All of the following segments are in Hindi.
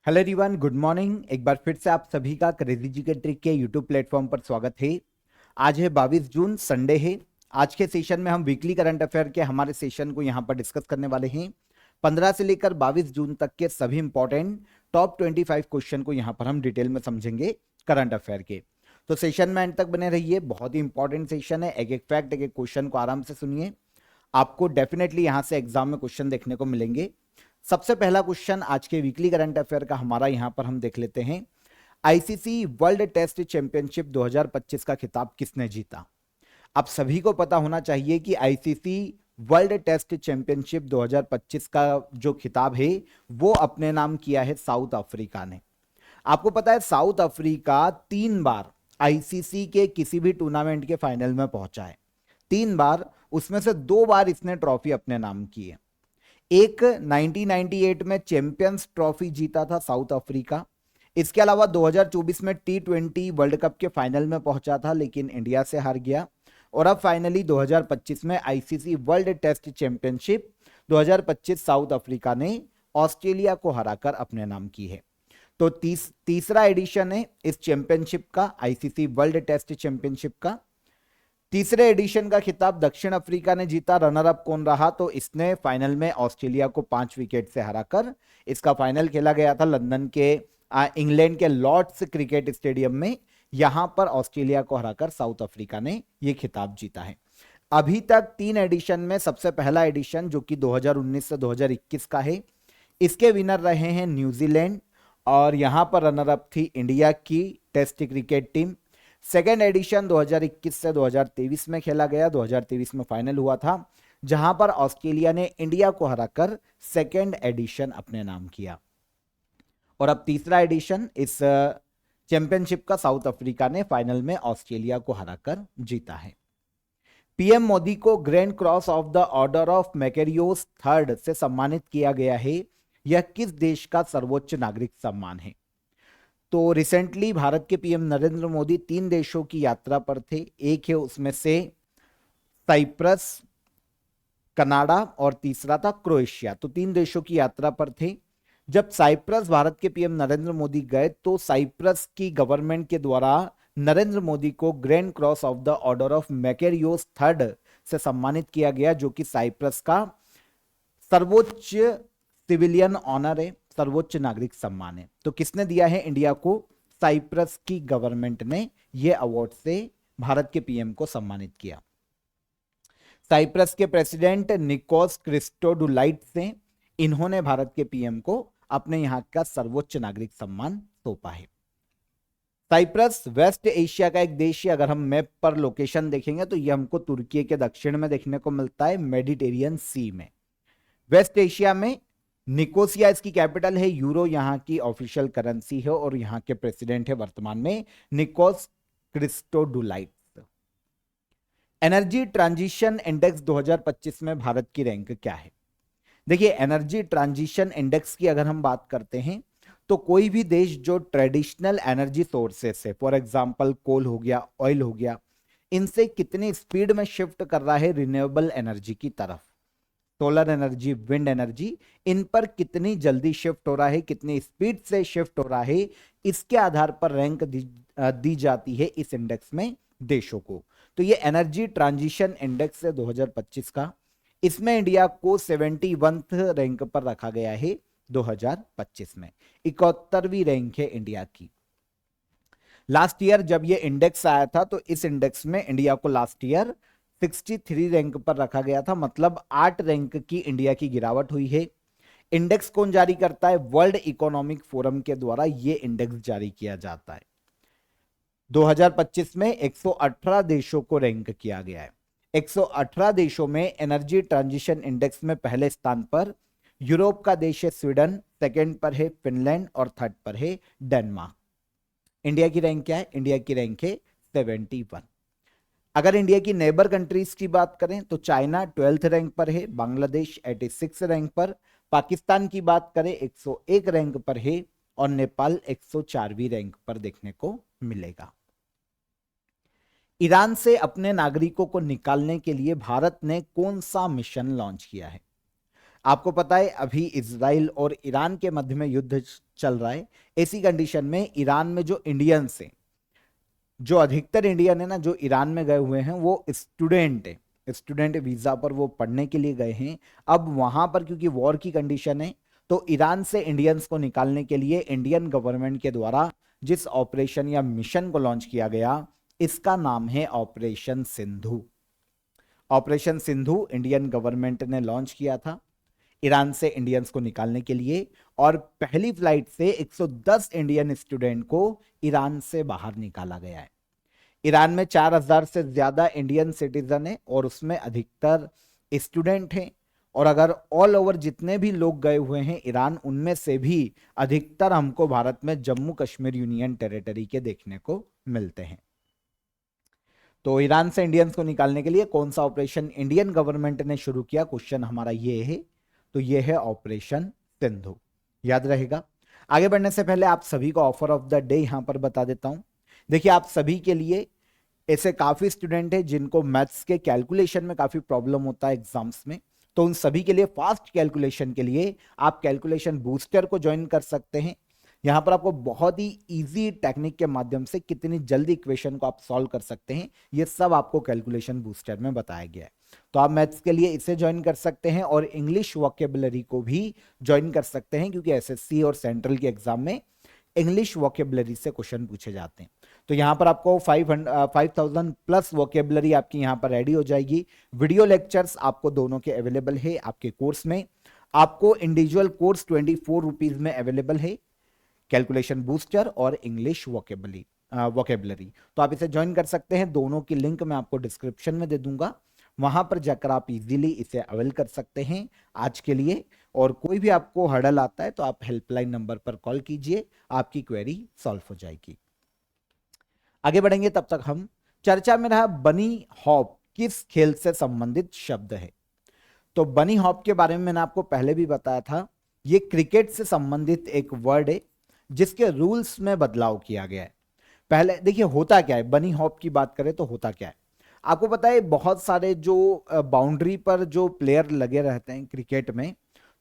Hello everyone, good morning. एक बार फिर से आप सभी का क्रेजी जी के ट्रिक के यूट्यूब प्लेटफॉर्म पर स्वागत है। आज है 22 जून, संडे है। आज के सेशन में हम वीकली करंट अफेयर के हमारे सेशन को यहाँ पर डिस्कस करने वाले हैं। 15 से लेकर 22 जून तक के सभी इंपॉर्टेंट टॉप 25 क्वेश्चन को यहाँ पर हम डिटेल में समझेंगे करंट अफेयर के। तो सेशन में एंड तक बने रहिए, बहुत ही इंपॉर्टेंट सेशन है। एक एक फैक्ट, एक एक क्वेश्चन को आराम से सुनिए, आपको डेफिनेटली यहाँ से एग्जाम में क्वेश्चन देखने को मिलेंगे। सबसे पहला क्वेश्चन आज के वीकली करंट अफेयर का हमारा यहां पर हम देख लेते हैं। आईसीसी वर्ल्ड टेस्ट चैंपियनशिप 2025 का खिताब किसने जीता? आप सभी को पता होना चाहिए कि आईसीसी वर्ल्ड टेस्ट चैंपियनशिप 2025 का जो खिताब है वो अपने नाम किया है साउथ अफ्रीका ने। आपको पता है साउथ अफ्रीका 3 बार आईसीसी के किसी भी टूर्नामेंट के फाइनल में पहुंचा है। 3 बार, उसमें से 2 बार इसने ट्रॉफी अपने नाम की है। एक 1998 में चैंपियंस ट्रॉफी जीता था साउथ अफ्रीका। इसके अलावा 2024 में टी20 वर्ल्ड कप के फाइनल में पहुंचा था, लेकिन इंडिया से हार गया। और अब फाइनली 2025 में ICC world test championship 2025 South Africa ने ऑस्ट्रेलिया को हराकर अपने नाम की है। तो तीसरा एडिशन है इस चैंपियनशिप का, आईसीसी वर्ल्ड टेस्ट चैंपियनशिप का। तीसरे एडिशन का खिताब दक्षिण अफ्रीका ने जीता। रनर अप कौन रहा? तो इसने फाइनल में ऑस्ट्रेलिया को 5 विकेट से हराकर, इसका फाइनल खेला गया था लंदन के इंग्लैंड के लॉर्ड्स क्रिकेट स्टेडियम में। यहां पर ऑस्ट्रेलिया को हराकर साउथ अफ्रीका ने यह खिताब जीता है। अभी तक 3 एडिशन में सबसे पहला एडिशन जो कि 2019 से 2021 का है, इसके विनर रहे हैं न्यूजीलैंड, और यहां पर रनर अप थी इंडिया की test cricket team. Second edition 2021 से 2023 में खेला गया। 2023 में फाइनल हुआ था, जहां पर ऑस्ट्रेलिया ने इंडिया को हराकर सेकेंड एडिशन अपने नाम किया। और अब तीसरा एडिशन इस चैंपियनशिप का साउथ अफ्रीका ने फाइनल में ऑस्ट्रेलिया को हराकर जीता है। पीएम मोदी को Grand Cross of the Order of Makarios third से सम्मानित किया गया है। यह किस देश का सर्वोच्च नागरिक सम्मान है? तो रिसेंटली भारत के पीएम नरेंद्र मोदी 3 देशों की यात्रा पर थे। एक है उसमें से साइप्रस, कनाडा और तीसरा था क्रोएशिया। तो 3 देशों की यात्रा पर थे। जब साइप्रस भारत के पीएम नरेंद्र मोदी गए तो साइप्रस की गवर्नमेंट के द्वारा नरेंद्र मोदी को Grand Cross of the Order of Makarios third से सम्मानित किया गया, जो कि साइप्रस का सर्वोच्च सिविलियन ऑनर है, सर्वोच्च नागरिक सम्मान है। तो किसने दिया है इंडिया को? साइप्रस की गवर्नमेंट ने यह अवार्ड से भारत के पीएम को सम्मानित किया। साइप्रस के प्रेसिडेंट निकोस क्रिस्टोडुलाइट्स से इन्होंने भारत के पीएम को अपने यहां का सर्वोच्च नागरिक सम्मान सौंपा है। साइप्रस वेस्ट एशिया का एक देश है। अगर हम मैप पर लोकेशन देखेंगे तो यह हमको तुर्की के दक्षिण में देखने को मिलता है, मेडिटेरियन सी में, वेस्ट एशिया में। निकोसिया इसकी कैपिटल है। यूरो यहाँ की ऑफिशियल करेंसी है और यहाँ के प्रेसिडेंट है वर्तमान में निकोस क्रिस्टोडुलाइट्स। एनर्जी ट्रांजिशन इंडेक्स 2025 में भारत की रैंक क्या है? देखिए, एनर्जी ट्रांजिशन इंडेक्स की अगर हम बात करते हैं तो कोई भी देश जो ट्रेडिशनल एनर्जी सोर्सेस है, फॉर एग्जांपल कोल हो गया, ऑयल हो गया, इनसे कितनी स्पीड में शिफ्ट कर रहा है रिन्यूएबल एनर्जी की तरफ, सोलर एनर्जी, विंड एनर्जी, इन पर कितनी जल्दी शिफ्ट हो रहा है, कितनी स्पीड से शिफ्ट हो रहा है, इसके आधार पर रैंक दी जाती है इस इंडेक्स में देशों को। तो ये एनर्जी ट्रांजिशन इंडेक्स है 2025 का। इसमें इंडिया को 71वें रैंक पर रखा गया है 2025 में। 71वीं रैंक है इंडिया की। लास्ट ईयर जब ये इंडेक्स आया था तो इस इंडेक्स में इंडिया को लास्ट ईयर 63 रैंक पर रखा गया था, मतलब 8 रैंक की इंडिया की गिरावट हुई है। इंडेक्स कौन जारी करता है? वर्ल्ड इकोनॉमिक फोरम के द्वारा यह इंडेक्स जारी किया जाता है। 2025 में 118 देशों को रैंक किया गया है। 118 देशों में एनर्जी ट्रांजिशन इंडेक्स में पहले स्थान पर यूरोप का देश है स्वीडन, सेकंड पर है फिनलैंड और थर्ड पर है डेनमार्क। इंडिया की रैंक क्या है? इंडिया की रैंक है 71। अगर इंडिया की नेबर कंट्रीज की बात करें तो चाइना 12th रैंक पर है, बांग्लादेश 86 रैंक पर, पाकिस्तान की बात करें 101 रैंक पर है और नेपाल 104वीं रैंक पर देखने को मिलेगा। ईरान से अपने नागरिकों को निकालने के लिए भारत ने कौन सा मिशन लॉन्च किया है? आपको पता है अभी इजराइल और ईरान के मध्य में युद्ध चल रहा है। ऐसी कंडीशन में ईरान में जो इंडियंस हैं, जो अधिकतर इंडियन है ना, जो ईरान में गए हुए हैं वो स्टूडेंट है, स्टूडेंट वीजा पर वो पढ़ने के लिए गए हैं। अब वहां पर क्योंकि वॉर की कंडीशन है, तो ईरान से इंडियंस को निकालने के लिए इंडियन गवर्नमेंट के द्वारा जिस ऑपरेशन या मिशन को लॉन्च किया गया, इसका नाम है operation Sindhu. Operation Sindhu Indian government ने लॉन्च किया था ईरान से इंडियंस को निकालने के लिए, और पहली फ्लाइट से 110 इंडियन स्टूडेंट को ईरान से बाहर निकाला गया है। ईरान में 4000 से ज्यादा इंडियन सिटीजन है और उसमें अधिकतर स्टूडेंट हैं। और अगर ऑल ओवर जितने भी लोग गए हुए हैं ईरान, उनमें से भी अधिकतर हमको भारत में जम्मू कश्मीर यूनियन टेरिटरी के देखने को मिलते हैं। तो ईरान से इंडियंस को निकालने के लिए कौन सा ऑपरेशन इंडियन गवर्नमेंट ने शुरू किया, क्वेश्चन हमारा ये है। तो ये है ऑपरेशन सिंधु, याद रहेगा। आगे बढ़ने से पहले आप सभी को ऑफर ऑफ द डे यहां पर बता देता हूं। देखिए, आप सभी के लिए, ऐसे काफी स्टूडेंट हैं जिनको मैथ्स के कैलकुलेशन में काफी प्रॉब्लम होता है एग्जाम्स में, तो उन सभी के लिए फास्ट कैलकुलेशन के लिए आप कैलकुलेशन बूस्टर को ज्वाइन कर सकते हैं। यहां पर आपको बहुत ही इजी टेक्निक के माध्यम से कितनी जल्दी इक्वेशन को आप सॉल्व कर सकते हैं, ये सब आपको कैलकुलेशन बूस्टर में बताया गया है। तो आप मैथ्स के लिए इसे ज्वाइन कर सकते हैं और इंग्लिश वोकेबुलरी को भी ज्वाइन कर सकते हैं, क्योंकि एसएससी और सेंट्रल के एग्जाम में इंग्लिश वोकेबुलरी से क्वेश्चन पूछे जाते हैं। तो यहां पर आपको 5000 प्लस वोकेबुलरी आपकी यहां पर रेडी हो जाएगी। वीडियो लेक्चर्स आपको दोनों के अवेलेबल है आपके कोर्स में। आपको इंडिविजुअल कोर्स 24 रुपीज में अवेलेबल है, कैलकुलेशन बूस्टर और इंग्लिश वोकेबुलरी। तो आप इसे ज्वाइन कर सकते हैं, दोनों की लिंक मैं आपको डिस्क्रिप्शन में दे दूंगा, वहां पर जाकर आप इजीली इसे अवेल कर सकते हैं आज के लिए। और कोई भी आपको हर्डल आता है तो आप हेल्पलाइन नंबर पर कॉल कीजिए, आपकी क्वेरी सॉल्व हो जाएगी। आगे बढ़ेंगे, तब तक हम चर्चा में रहा बनी हॉप किस खेल से संबंधित शब्द है। तो बनी हॉप के बारे में मैंने आपको पहले भी बताया था, ये क्रिकेट से संबंधित एक वर्ड है जिसके रूल्स में बदलाव किया गया है। पहले देखिए होता क्या है, बनी हॉप की बात करें तो होता क्या है, आपको पता है बहुत सारे जो बाउंड्री पर जो प्लेयर लगे रहते हैं क्रिकेट में,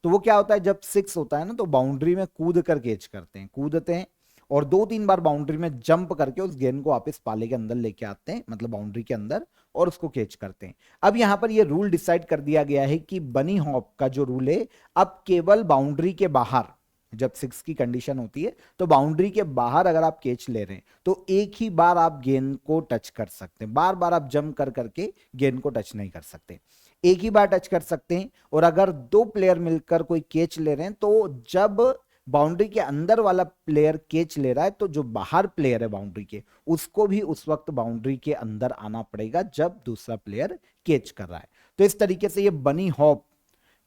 तो वो क्या होता है, जब 6 होता है ना तो बाउंड्री में कूद कर कैच करते हैं, कूदते हैं और 2-3 बार बाउंड्री में जंप करके उस गेंद को वापस पाले के अंदर लेके आते हैं, मतलब बाउंड्री के अंदर, और उसको कैच करते हैं। अब यहां पर ये रूल डिसाइड कर दिया गया है कि बनी हॉप का जो रूल है, अब केवल बाउंड्री के बाहर, जब 6 की कंडीशन होती है तो बाउंड्री के बाहर अगर आप कैच ले रहे हैं तो एक ही बार आप गेंद को टच कर सकते हैं, बार बार आप जंप कर करके गेंद को टच नहीं कर सकते, एक ही बार टच कर सकते हैं। और अगर 2 प्लेयर मिलकर कोई कैच ले रहे हैं तो जब बाउंड्री के अंदर वाला प्लेयर कैच ले रहा है तो जो बाहर प्लेयर है बाउंड्री के, उसको भी उस वक्त बाउंड्री के अंदर आना पड़ेगा जब दूसरा प्लेयर कैच कर रहा है। तो इस तरीके से ये बनी हॉप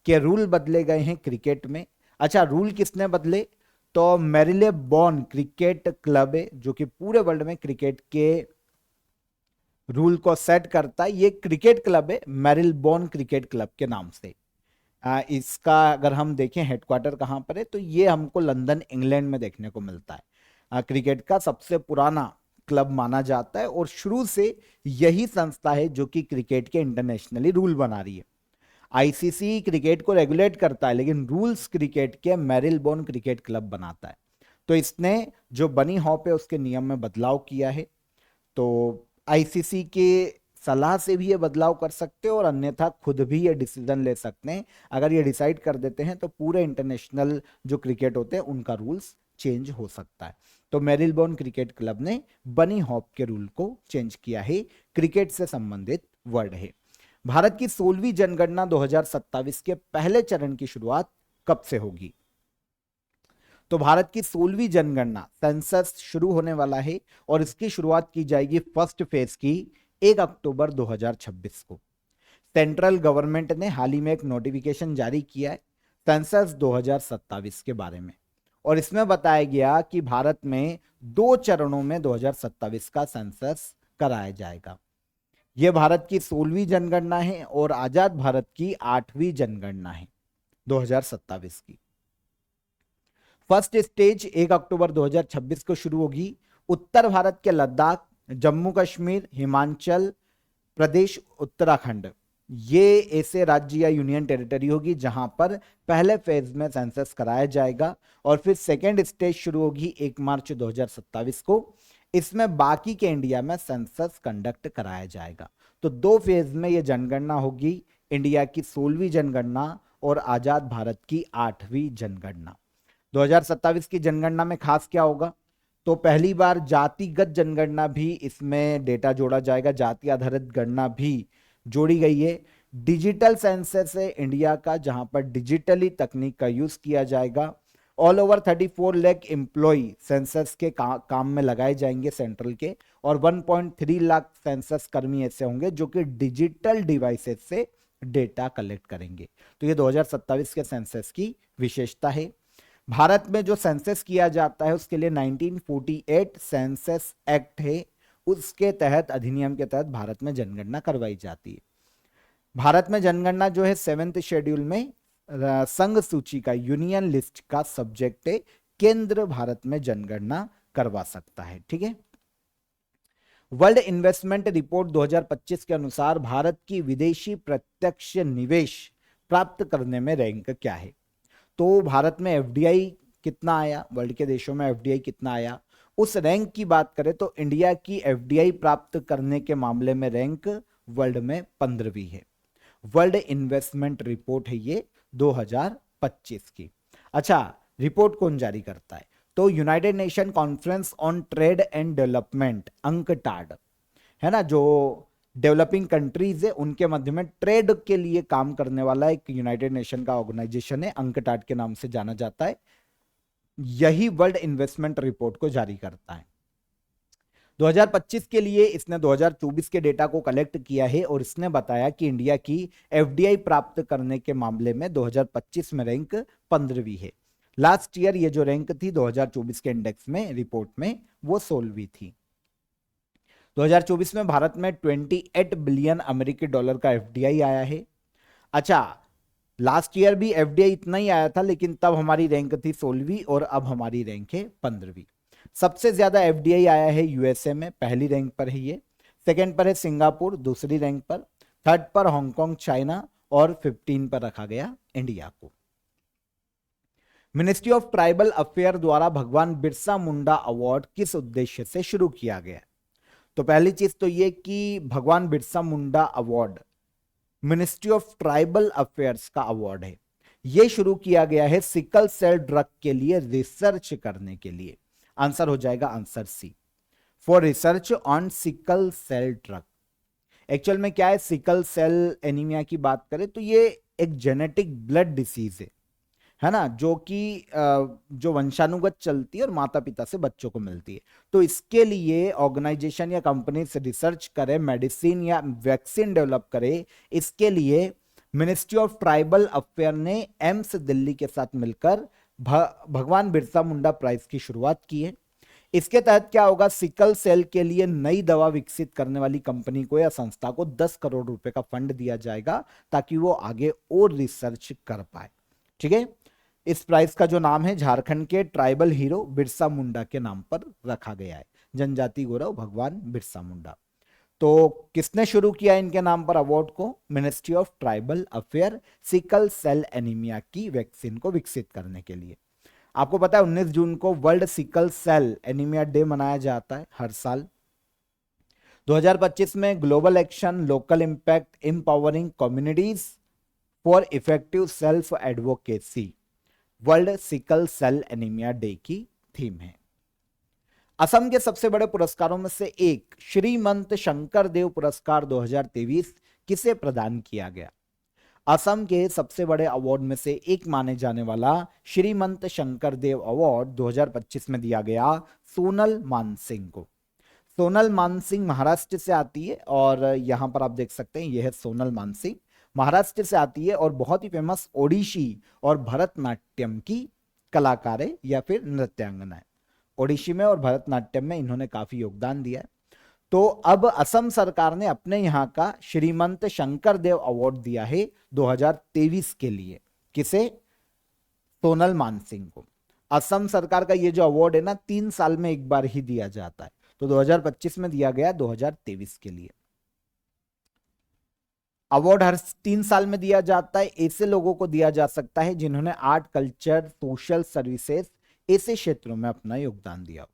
के रूल बदले गए हैं क्रिकेट में। अच्छा, रूल किसने बदले, तो मेरिलेबोन क्रिकेट क्लब है जो कि पूरे वर्ल्ड में क्रिकेट के रूल को सेट करता है। ये क्रिकेट क्लब है मेरिलेबोन क्रिकेट क्लब के नाम से। इसका अगर हम देखें हेडक्वार्टर कहां पर है, तो ये हमको लंदन इंग्लैंड में देखने को मिलता है। क्रिकेट का सबसे पुराना क्लब माना जाता है और शुरू से यही संस्था है जो कि क्रिकेट के इंटरनेशनली रूल बना रही है। आईसीसी क्रिकेट को रेगुलेट करता है लेकिन रूल्स क्रिकेट के मेरिलेबोन क्रिकेट क्लब बनाता है। तो इसने जो बनी हॉप है उसके नियम में बदलाव किया है। तो आईसीसी के सलाह से भी ये बदलाव कर सकते हैं और अन्यथा खुद भी ये डिसीजन ले सकते हैं। अगर ये डिसाइड कर देते हैं तो पूरे इंटरनेशनल जो क्रिकेट होते हैं उनका रूल्स चेंज हो सकता है। तो मेरिलेबोन क्रिकेट क्लब ने बनी हॉप के रूल को चेंज किया है, क्रिकेट से संबंधित वर्ड है। भारत की 16वीं जनगणना 2027 के पहले चरण की शुरुआत कब से होगी, तो भारत की 16वीं जनगणना सेंसस शुरू होने वाला है और इसकी शुरुआत की जाएगी फर्स्ट फेज की 1 अक्टूबर 2026 को। सेंट्रल गवर्नमेंट ने हाल ही में एक नोटिफिकेशन जारी किया है सेंसस 2027 के बारे में, और इसमें बताया गया कि भारत में 2 चरणों में 2027 का सेंसस कराया जाएगा। यह भारत की 16वीं जनगणना है और आजाद भारत की 8वीं जनगणना है 2027 की। फर्स्ट स्टेज 1 अक्टूबर 2026 को शुरू होगी। उत्तर भारत के लद्दाख, जम्मू कश्मीर, हिमाचल प्रदेश, उत्तराखंड ये ऐसे राज्य या यूनियन टेरिटरी होगी जहां पर पहले फेज में सेंसस कराया जाएगा और फिर सेकेंड स्टेज शुरू होगी 1 मार्च 2027 को। इसमें बाकी के इंडिया में सेंसस कंडक्ट कराया जाएगा। तो 2 फेज में ये जनगणना होगी, इंडिया की 16वीं जनगणना और आजाद भारत की 8वीं जनगणना। 2027 की जनगणना में खास क्या होगा, तो पहली बार जातिगत जनगणना भी इसमें डेटा जोड़ा जाएगा, जाति आधारित गणना भी जोड़ी गई है। डिजिटल सेंसस है इंडिया का, जहां पर डिजिटली तकनीक का यूज किया जाएगा। All over 34 lakh employ census के काम में लगाए जाएंगे सेंट्रल के, और 1.3 लाख सेंसस कर्मी ऐसे होंगे जो कि डिजिटल डिवाइसेस से डेटा कलेक्ट करेंगे। तो ये 2027 के सेंसस की विशेषता है। भारत में जो सेंसस किया जाता है उसके लिए 1948 सेंसस एक्ट है, उसके तहत, अधिनियम के तहत भारत में जनगणना करवाई जाती है। भारत में जनगणना जो है 7th शेड्यूल में संघ सूची का, यूनियन लिस्ट का सब्जेक्ट है। केंद्र भारत में जनगणना करवा सकता है। ठीक है। वर्ल्ड इन्वेस्टमेंट रिपोर्ट 2025 के अनुसार भारत की विदेशी प्रत्यक्ष निवेश प्राप्त करने में रैंक क्या है। तो भारत में एफडीआई कितना आया, वर्ल्ड के देशों में एफडीआई कितना आया, उस रैंक की बात करें तो इंडिया की एफडीआई प्राप्त करने के मामले में रैंक वर्ल्ड में 15वीं है। वर्ल्ड इन्वेस्टमेंट रिपोर्ट है ये 2025 की। अच्छा, रिपोर्ट कौन जारी करता है, तो United nation conference on trade and development, UNCTAD है ना, जो डेवलपिंग कंट्रीज है उनके मध्य में ट्रेड के लिए काम करने वाला एक यूनाइटेड नेशन का ऑर्गेनाइजेशन है, अंकटाड के नाम से जाना जाता है। यही वर्ल्ड इन्वेस्टमेंट रिपोर्ट को जारी करता है। 2025 के लिए इसने 2024 के डेटा को कलेक्ट किया है और इसने बताया कि इंडिया की एफडीआई प्राप्त करने के मामले में 2025 में रैंक 15वीं है। लास्ट ईयर ये जो रैंक थी 2024 के इंडेक्स में, रिपोर्ट में, वो 16वीं थी। 2024 में भारत में 28 बिलियन अमेरिकी डॉलर का एफडीआई आया है। अच्छा, लास्ट ईयर भी एफडीआई इतना ही आया था, लेकिन तब हमारी रैंक थी 16वीं और अब हमारी रैंक है 15वीं। सबसे ज्यादा एफडीआई आया है यूएसए में, पहली रैंक पर है ये। सेकंड पर है सिंगापुर, दूसरी रैंक पर। थर्ड पर हांगकांग चाइना, और 15 पर रखा गया इंडिया को। मिनिस्ट्री ऑफ ट्राइबल अफेयर द्वारा भगवान बिरसा मुंडा अवार्ड किस उद्देश्य से शुरू किया गया। तो पहली चीज तो ये कि Bhagwan Birsa Munda Award Ministry of Tribal Affairs का अवार्ड है। यह शुरू किया गया है सिकल सेल ड्रग के लिए रिसर्च करने के लिए। आंसर हो जाएगा answer C, for research on sickle cell drug. Actual में क्या है, सिकल सेल एनीमिया की बात करें तो ये एक जेनेटिक ब्लड डिसीज है ना, जो कि जो वंशानुगत चलती है और माता पिता से बच्चों को मिलती है। तो इसके लिए ऑर्गेनाइजेशन या कंपनी से रिसर्च करे, मेडिसिन या वैक्सीन डेवलप करे, इसके लिए मिनिस्ट्री ऑफ ट्राइबल अफेयर ने एम्स दिल्ली के साथ मिलकर भगवान बिरसा मुंडा प्राइज की शुरुआत की है। इसके तहत क्या होगा, सिकल सेल के लिए नई दवा विकसित करने वाली कंपनी को या संस्था को 10 करोड़ रुपए का फंड दिया जाएगा ताकि वो आगे और रिसर्च कर पाए। ठीक है। इस प्राइज का जो नाम है झारखंड के ट्राइबल हीरो बिरसा मुंडा के नाम पर रखा गया है, जनजाति गौरव भगवान बिरसा मुंडा। तो किसने शुरू किया इनके नाम पर अवार्ड को, ministry of tribal affair, sickle cell anaemia की वैक्सीन को विकसित करने के लिए। आपको पता है 19 जून को world sickle cell anaemia day मनाया जाता है हर साल। 2025 में global action local impact empowering communities for effective self advocacy world sickle cell anaemia day की थीम है। असम के सबसे बड़े पुरस्कारों में से एक श्रीमंत शंकर देव पुरस्कार 2023 किसे प्रदान किया गया। असम के सबसे बड़े अवार्ड में से एक माने जाने वाला श्रीमंत शंकर देव अवार्ड 2025 में दिया गया सोनल मानसिंह को। सोनल मानसिंह महाराष्ट्र से आती है और यहां पर आप देख सकते हैं यह है सोनल मानसिंह, महाराष्ट्र से आती है और बहुत ही फेमस ओडिशी और भरतनाट्यम की कलाकार है या फिर नृत्यांगना है। ओडिशी में और भरतनाट्यम में इन्होंने काफी योगदान दिया है। तो अब असम सरकार ने अपने यहां का श्रीमंत शंकर देव अवार्ड दिया है 2023 के लिए। किसे, सोनल मानसिंह को। असम सरकार का ये जो अवार्ड है ना 3 साल में एक बार ही दिया जाता है, तो 2025 में दिया गया 2023 के लिए। अवार्ड हर 3 साल में दिया जाता है। ऐसे लोगों को दिया जा सकता है जिन्होंने आर्ट, कल्चर, सोशल सर्विसेज ऐसे क्षेत्रों में अपना योगदान दिया।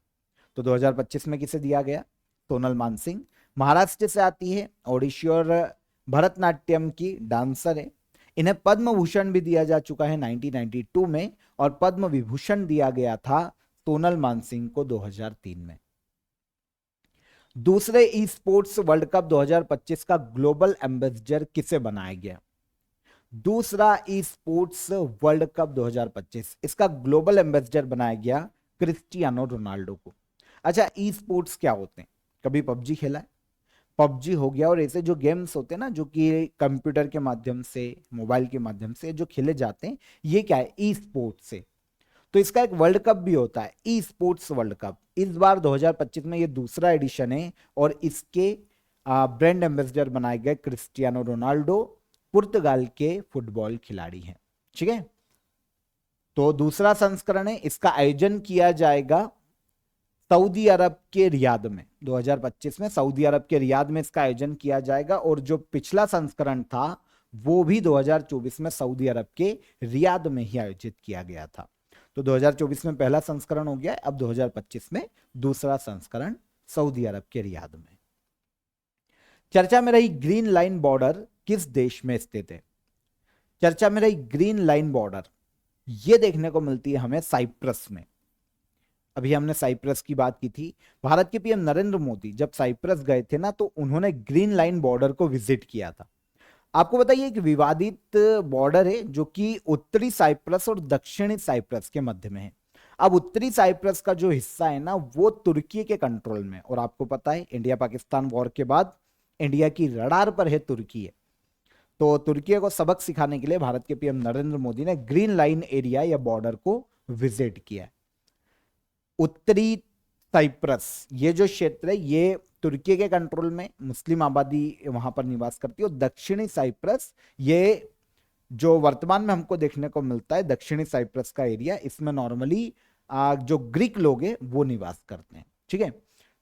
तो 2025 में किसे दिया गया? सोनल मानसिंह। महाराष्ट्र से आती है, ओडिशी और भरतनाट्यम की डांसर है। इन्हें पद्म भूषण भी दिया जा चुका है 1992 में, और पद्म विभूषण दिया गया था सोनल मानसिंह को 2003 में। दूसरे ई स्पोर्ट्स वर्ल्ड कप 2025 का ग्लोबल एम्बेसडर किसे बनाया गया? दूसरा ई स्पोर्ट्स वर्ल्ड कप 2025, इसका ग्लोबल एम्बेसडर बनाया गया क्रिस्टियानो रोनाल्डो को। अच्छा, ई स्पोर्ट्स क्या होते हैं? कभी पबजी खेला है? पबजी हो गया, और ऐसे जो गेम्स होते हैं ना जो कि कंप्यूटर के माध्यम से, मोबाइल के माध्यम से जो खेले जाते हैं, ये क्या है? ई स्पोर्ट्स से। तो इसका एक वर्ल्ड कप भी होता है, ई स्पोर्ट्स वर्ल्ड कप। इस बार 2025 में ये दूसरा एडिशन है, और इसके ब्रांड एम्बेसडर बनाए गए क्रिस्टियानो रोनाल्डो, पुर्तगाल के फुटबॉल खिलाड़ी हैं। ठीक है, तो दूसरा संस्करण है, इसका आयोजन किया जाएगा सऊदी अरब के रियाद में। 2025 में सऊदी अरब के रियाद में इसका आयोजन किया जाएगा, और जो पिछला संस्करण था वो भी 2024 में सऊदी अरब के रियाद में ही आयोजित किया गया था। तो 2024 में पहला संस्करण हो गया, अब 2025 में दूसरा संस्करण सऊदी अरब के रियाद में। चर्चा में रही ग्रीन लाइन बॉर्डर किस देश में स्थित है? चर्चा में रही ग्रीन लाइन बॉर्डर ये देखने को मिलती है हमें साइप्रस में। अभी हमने साइप्रस की बात की थी। भारत के पीएम नरेंद्र मोदी जब साइप्रस गए थे ना, तो उन्होंने ग्रीन लाइन बॉर्डर को विजिट किया था। आपको बताइए, एक विवादित बॉर्डर है जो कि उत्तरी साइप्रस और दक्षिणी साइप्रस के मध्य में है। अब उत्तरी साइप्रस का जो हिस्सा है ना, वो तुर्की के कंट्रोल में, और आपको पता है इंडिया पाकिस्तान वॉर के बाद इंडिया की रडार पर है तुर्की है। तो तुर्की को सबक सिखाने के लिए भारत के पीएम नरेंद्र मोदी ने ग्रीन लाइन एरिया या बॉर्डर को विजिट किया। उत्तरी साइप्रस ये जो क्षेत्र है ये तुर्की के कंट्रोल में, मुस्लिम आबादी वहां पर निवास करती है। और दक्षिणी साइप्रस ये जो वर्तमान में हमको देखने को मिलता है, दक्षिणी साइप्रस का एरिया, इसमें नॉर्मली जो ग्रीक लोग हैं वो निवास करते हैं। ठीक है,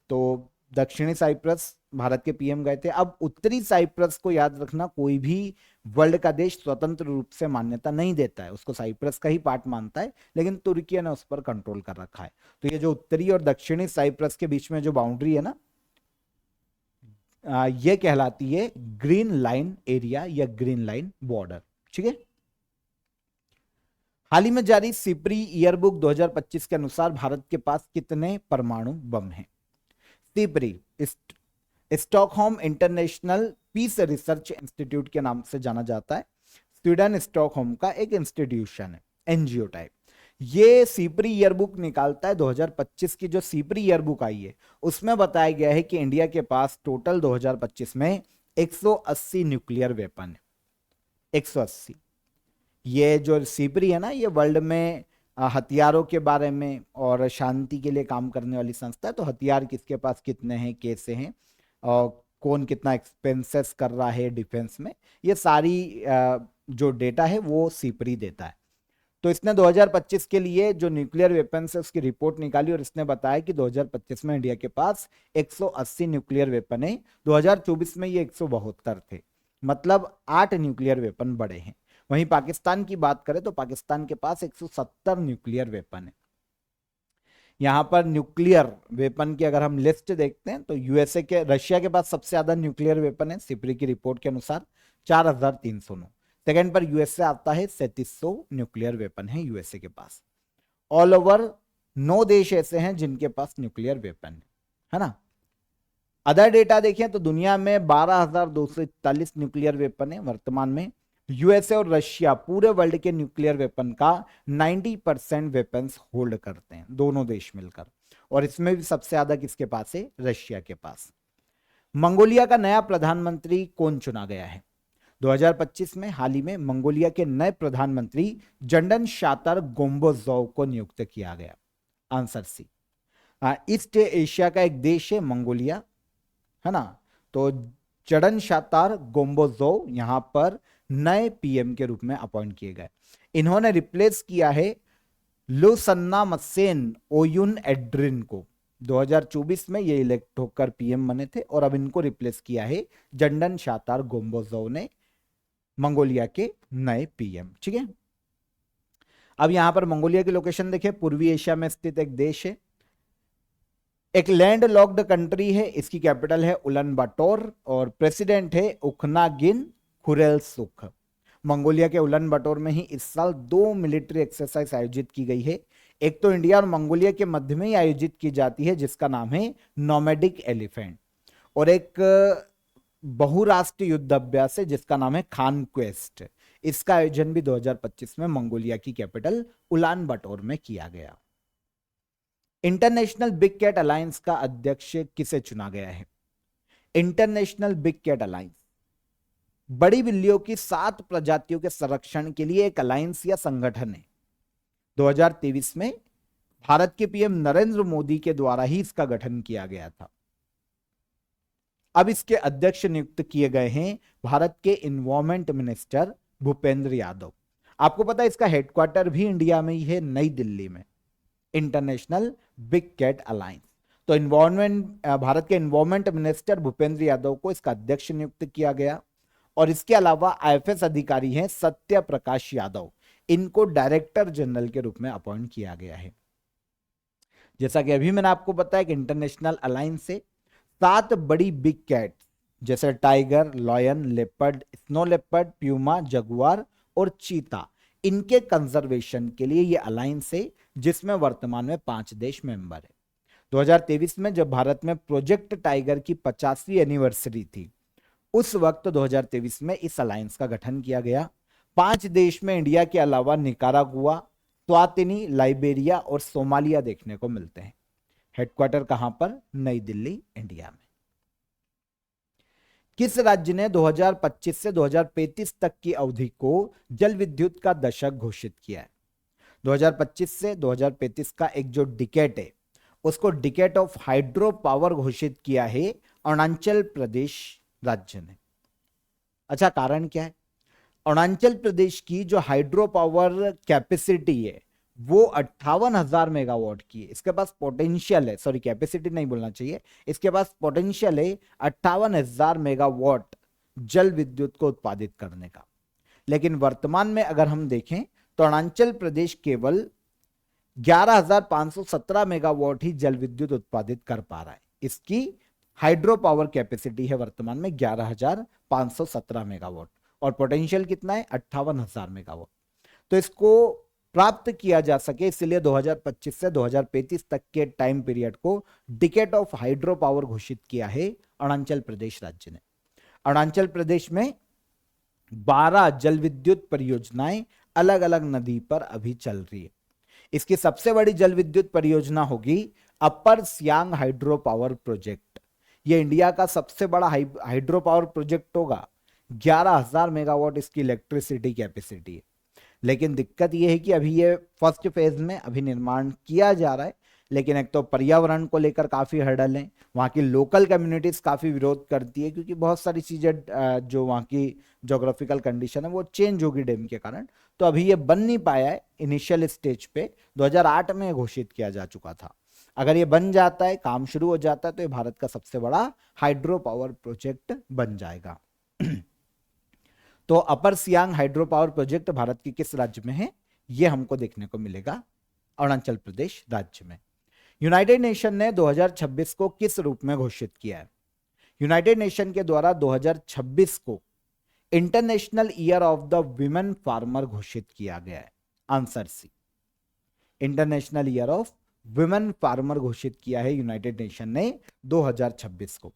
तो दक्षिणी साइप्रस भारत के पीएम गए थे। अब उत्तरी साइप्रस को याद रखना, कोई भी वर्ल्ड का देश स्वतंत्र रूप से मान्यता नहीं देता है, उसको साइप्रस का ही पार्ट मानता है, लेकिन तुर्की ने उस पर कंट्रोल कर रखा है। तो ये जो उत्तरी और दक्षिणी साइप्रस के बीच में जो बाउंड्री है ना, ये कहलाती है ग्रीन लाइन एरिया या ग्रीन लाइन बॉर्डर। ठीक है, हाल ही में जारी सिपरी ईयरबुक 2025 के अनुसार भारत के पास कितने परमाणु बम हैं? SIPRI Stockholm International Peace Research Institute के नाम से जाना जाता है। स्वीडन स्टॉकहोम का एक इंस्टीट्यूशन है, एनजीओ टाइप। ये सिपरी ईयरबुक निकालता है। 2025 की जो सिपरी ईयरबुक आई है उसमें बताया गया है कि इंडिया के पास टोटल 2025 में 180 न्यूक्लियर वेपन है। 180। ये जो सिपरी है ना, ये वर्ल्ड में हथियारों के बारे में और शांति के लिए काम करने वाली संस्था है। तो हथियार किसके पास कितने हैं, कैसे हैं, और कौन कितना एक्सपेंसेस कर रहा है डिफेंस में, ये सारी जो डेटा है वो सिपरी देता है। तो इसने 2025 के लिए जो न्यूक्लियर वेपन्स है उसकी रिपोर्ट निकाली, और इसने बताया कि 2025 में इंडिया के पास 180 न्यूक्लियर वेपन है। 2024 में ये 172 थे, मतलब 8 न्यूक्लियर वेपन बढ़े हैं। वहीं पाकिस्तान की बात करें तो पाकिस्तान के पास 170 न्यूक्लियर वेपन है। यहां पर न्यूक्लियर वेपन की अगर हम लिस्ट देखते हैं तो यूएसए के, रशिया के पास सबसे ज्यादा न्यूक्लियर वेपन है सिपरी की रिपोर्ट के अनुसार 4309। सेकंड पर यूएसए आता है, 3700 न्यूक्लियर वेपन है यूएसए के पास। ऑल ओवर 9 देश ऐसे हैं जिनके पास न्यूक्लियर वेपन है ना। अदर डेटा देखें तो दुनिया में 12,241 न्यूक्लियर वेपन है वर्तमान में। यूएसए और रशिया पूरे वर्ल्ड के न्यूक्लियर वेपन का 90% वेपन्स होल्ड करते हैं, दोनों देश मिलकर। और इसमें भी सबसे ज्यादा किसके पास है? रशिया के पास। मंगोलिया का नया प्रधानमंत्री कौन चुना गया है? 2025 में हाल ही में मंगोलिया के नए प्रधानमंत्री जंडन शातर गोम्बोजोव को नियुक्त किया गया। Answer C. ईस्ट एशिया का एक देश है मंगोलिया, है ना। तो जंडन शातर गोम्बोजोव यहां पर नए पीएम के रूप में अपॉइंट किए गए। इन्होंने रिप्लेस किया है लुसन्नामसेन ओयुन एड्रिन को। 2024 में ये इलेक्ट होकर पीएम बने थे, और अब इनको रिप्लेस किया है जंडन शातर गोम्बोजोव ने मंगोलिया के नए पीएम। ठीक है, अब यहां पर मंगोलिया की लोकेशन देखें, पूर्वी एशिया में स्थित एक देश है, एक लैंड लॉक्ड कंट्री है, इसकी कैपिटल है उलन बाटोर और प्रेसिडेंट है उखनागिन खुरेलसुख। मंगोलिया के उलन बाटोर में ही इस साल 2 मिलिट्री एक्सरसाइज आयोजित की गई है। एक तो इंडिया और मंगोलिया के मध्य में ही आयोजित की जाती है जिसका नाम है नोमैडिक एलिफेंट, और एक बहुराष्ट्रीय युद्ध अभ्यास है जिसका नाम है खान क्वेस्ट। इसका आयोजन भी 2025 में मंगोलिया की कैपिटल उलान बाटोर में किया गया। इंटरनेशनल बिग कैट अलायंस का अध्यक्ष किसे चुना गया है? इंटरनेशनल बिग कैट अलायंस बड़ी बिल्लियों की 7 प्रजातियों के संरक्षण के लिए एक अलायंस या संगठन है। 2023 में भारत के पीएम नरेंद्र मोदी के द्वारा ही इसका गठन किया गया था। अब इसके अध्यक्ष नियुक्त किए गए हैं भारत के इन्वायरमेंट मिनिस्टर भूपेंद्र यादव। आपको पता है इसका हेडक्वार्टर भी इंडिया में ही है, नई दिल्ली में, इंटरनेशनल बिग कैट अलायंस। तो भारत के इन्वायरमेंट मिनिस्टर भूपेंद्र यादव को इसका अध्यक्ष नियुक्त किया गया, और इसके अलावा आईएफएस अधिकारी हैं सत्य प्रकाश यादव, इनको डायरेक्टर जनरल के रूप में अपॉइंट किया गया है। जैसा कि अभी मैंने आपको बताया कि इंटरनेशनल अलायंस से 7 बड़ी बिग कैट जैसे tiger, lion, leopard, snow leopard, Puma, Jaguar और चीता, इनके कंजर्वेशन के लिए यह अलायंस है जिसमें वर्तमान में 5 देश मेंबर है। 2023 में जब भारत में प्रोजेक्ट टाइगर की 50वीं एनिवर्सरी थी, उस वक्त 2023 में इस अलायंस का गठन किया गया। 5 देश में इंडिया के अलावा निकारागुआ, स्वातिनी, लाइबेरिया और सोमालिया देखने को मिलते हैं। हेडक्वार्टर कहां पर? नई दिल्ली, इंडिया में। किस राज्य ने 2025 से 2035 तक की अवधि को जल विद्युत का दशक घोषित किया है? 2025 से 2035 का एक जो डिकेट है उसको डिकेट ऑफ हाइड्रो पावर घोषित किया है अरुणाचल प्रदेश राज्य ने। अच्छा, कारण क्या है? अरुणाचल प्रदेश की जो हाइड्रो पावर कैपेसिटी है वो 58,000 मेगावाट की है। इसके पास पोटेंशियल है, सॉरी कैपेसिटी नहीं बोलना चाहिए, इसके पास पोटेंशियल है 58,000 मेगावाट जल विद्युत को उत्पादित करने का। लेकिन वर्तमान में अगर हम देखें तो अरुणाचल प्रदेश केवल 11,517 मेगावाट ही जल विद्युत उत्पादित कर पा रहा है। इसकी हाइड्रो पावर कैपेसिटी है वर्तमान में 11,517 मेगावाट, और पोटेंशियल कितना है? 58,000 मेगावाट। तो इसको प्राप्त किया जा सके इसलिए 2025 से 2035 तक के टाइम पीरियड को डिकेड ऑफ हाइड्रो पावर घोषित किया है अरुणाचल प्रदेश राज्य ने। अरुणाचल प्रदेश में 12 जल विद्युत परियोजनाएं अलग अलग नदी पर अभी चल रही है। इसकी सबसे बड़ी जल विद्युत परियोजना होगी अपर सियांग हाइड्रो पावर प्रोजेक्ट। यह इंडिया का सबसे बड़ा हाइड्रो पावर प्रोजेक्ट होगा। 11,000 मेगावाट इसकी इलेक्ट्रिसिटी कैपेसिटी है। लेकिन दिक्कत यह है कि अभी ये फर्स्ट फेज में अभी निर्माण किया जा रहा है, लेकिन एक तो पर्यावरण को लेकर काफी हर्डल है, वहाँ की लोकल कम्युनिटीज काफी विरोध करती है क्योंकि बहुत सारी चीजें जो वहाँ की ज्योग्राफिकल कंडीशन है वो चेंज होगी डैम के कारण। तो अभी ये बन नहीं पाया है। इनिशियल स्टेज पे 2008 में घोषित किया जा चुका था। अगर ये बन जाता है, काम शुरू हो जाता है, तो ये भारत का सबसे बड़ा हाइड्रो पावर प्रोजेक्ट बन जाएगा। तो Upper Siang hydro power project Bharat के किस राज्य में है? यह हमको देखने को मिलेगा अरुणाचल प्रदेश राज्य में। यूनाइटेड नेशन ने 2026 को किस रूप में घोषित किया है? यूनाइटेड नेशन के द्वारा 2026 को International Year of the Women Farmer घोषित किया गया है। Answer C, International Year of Women Farmer घोषित किया है यूनाइटेड नेशन ने 2026 को।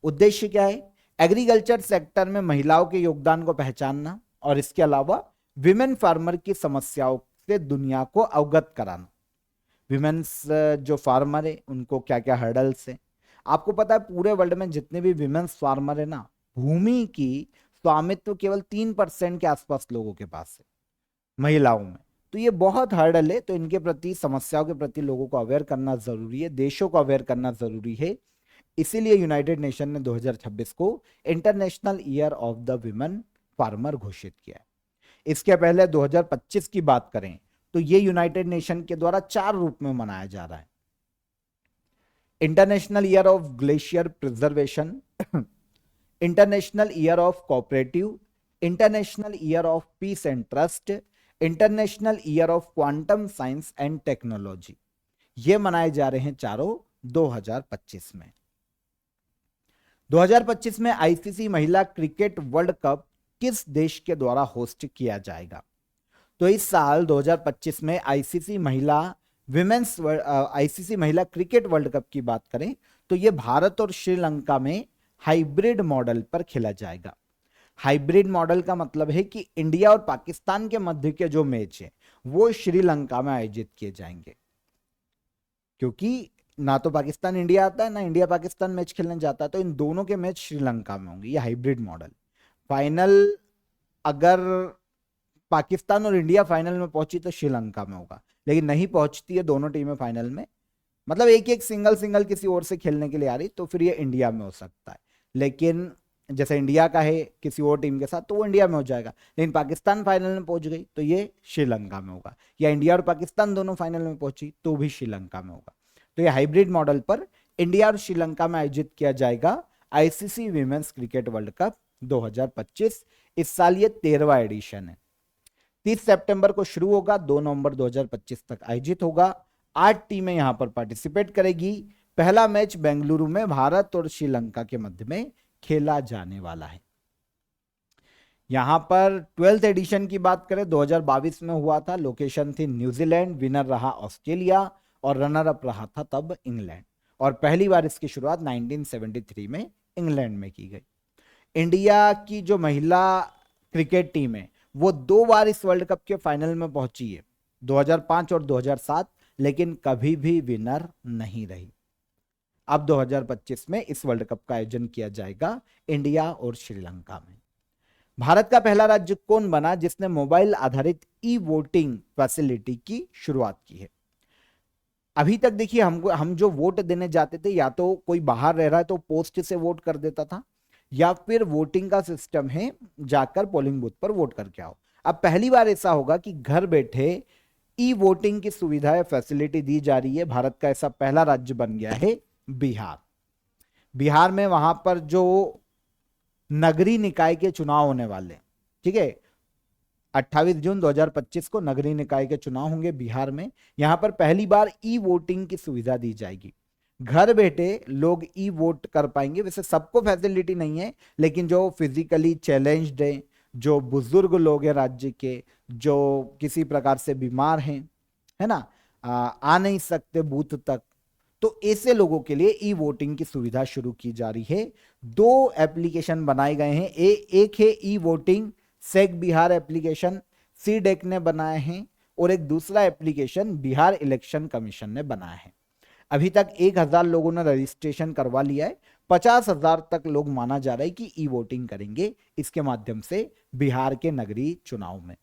उद्देश्य क्या है? एग्रीकल्चर सेक्टर में महिलाओं के योगदान को पहचानना और इसके अलावा विमेन फार्मर की समस्याओं से दुनिया को अवगत कराना। विमेन्स जो फार्मर है उनको क्या क्या हर्डल्स है। आपको पता है पूरे वर्ल्ड में जितने भी विमेन्स फार्मर है ना, भूमि की स्वामित्व केवल 3% के आसपास लोगों के पास है, महिलाओं में। तो ये बहुत हर्डल है। तो इनके प्रति, समस्याओं के प्रति लोगों को अवेयर करना जरूरी है, देशों को अवेयर करना जरूरी है। इसीलिए यूनाइटेड नेशन ने 2026 को International Year of the Women Farmer घोषित किया है। इसके पहले 2025 की बात करें तो ये यूनाइटेड नेशन के द्वारा 4 रूप में मनाया जा रहा है। International Year of glacier preservation, international Year of cooperative, international Year of peace and trust, international Year of quantum science and technology. ये मनाए जा रहे हैं चारों 2025 में। 2025 में आईसीसी महिला क्रिकेट वर्ल्ड कप किस देश के द्वारा होस्ट किया जाएगा? तो इस साल 2025 में आईसीसी महिला क्रिकेट वर्ल्ड कप की बात करें तो यह भारत और श्रीलंका में हाइब्रिड मॉडल पर खेला जाएगा। हाइब्रिड मॉडल का मतलब है कि इंडिया और पाकिस्तान के मध्य के जो मैच है वो श्रीलंका में आयोजित किए जाएंगे, क्योंकि ना तो पाकिस्तान इंडिया आता है ना इंडिया पाकिस्तान मैच खेलने जाता है, तो इन दोनों के मैच श्रीलंका में होंगे। ये हाइब्रिड मॉडल। फाइनल अगर पाकिस्तान और इंडिया फाइनल में पहुंची तो श्रीलंका में होगा, लेकिन नहीं पहुंचती है दोनों टीमें फाइनल में, मतलब एक एक सिंगल किसी और से खेलने के लिए आ रही, तो फिर ये इंडिया में हो सकता है। लेकिन जैसे इंडिया का है किसी और टीम के साथ तो वो इंडिया में हो जाएगा, लेकिन पाकिस्तान फाइनल में पहुंच गई तो ये श्रीलंका में होगा, या इंडिया और पाकिस्तान दोनों फाइनल में पहुंची तो भी श्रीलंका में होगा। तो ये हाइब्रिड मॉडल पर इंडिया और श्रीलंका में आयोजित किया जाएगा ICC women's cricket world cup 2025। इस साल ये 13वां एडिशन है। 30 सितंबर को शुरू होगा, 2 नवंबर 2025 तक आयोजित होगा। 8 टीमें यहां पर पार्टिसिपेट करेगी। पहला मैच बेंगलुरु में भारत और श्रीलंका के मध्य में खेला जाने वाला है। यहां पर 12th एडिशन की बात करें 2022 में हुआ था, लोकेशन थी न्यूजीलैंड, विनर रहा ऑस्ट्रेलिया और रनर अप रहा था तब इंग्लैंड, और पहली बार इसकी शुरुआत 1973 में इंग्लैंड में की गई। इंडिया की जो महिला क्रिकेट टीम है वो 2 बार इस वर्ल्ड कप के फाइनल में पहुंची है, 2005 और 2007, लेकिन कभी भी विनर नहीं रही। अब 2025 में इस वर्ल्ड कप का आयोजन किया जाएगा इंडिया और श्रीलंका में। भारत का पहला राज्य कौन बना जिसने मोबाइल आधारित ई वोटिंग फैसिलिटी की शुरुआत की है? अभी तक देखिए हम जो वोट देने जाते थे, या तो कोई बाहर रह रहा है तो पोस्ट से वोट कर देता था, या फिर वोटिंग का सिस्टम है जाकर पोलिंग बूथ पर वोट करके आओ। अब पहली बार ऐसा होगा कि घर बैठे ई वोटिंग की सुविधा या फैसिलिटी दी जा रही है। भारत का ऐसा पहला राज्य बन गया है बिहार। बिहार में वहां पर जो नगरीय निकाय के चुनाव होने वाले, ठीक है, 28 जून 2025 को नगरीय निकाय के चुनाव होंगे बिहार में। यहां पर पहली बार ई वोटिंग की सुविधा दी जाएगी। घर बैठे लोग ई वोट कर पाएंगे। वैसे सबको फैसिलिटी नहीं है, लेकिन जो फिजिकली चैलेंज्ड है, जो बुजुर्ग लोग हैं राज्य के, जो किसी प्रकार से बीमार हैं, है ना, आ नहीं सकते बूथ तक, तो ऐसे लोगों के लिए ई वोटिंग की सुविधा शुरू की जा रही है। 2 एप्लीकेशन बनाए गए हैं। एक है ई वोटिंग सेक बिहार एप्लीकेशन, सीडेक ने बनाए हैं, और एक दूसरा एप्लीकेशन बिहार इलेक्शन कमीशन ने बनाया है। अभी तक 1000 लोगों ने रजिस्ट्रेशन करवा लिया है। 50,000 तक लोग माना जा रहा है कि ई वोटिंग करेंगे इसके माध्यम से बिहार के नगरीय चुनाव में।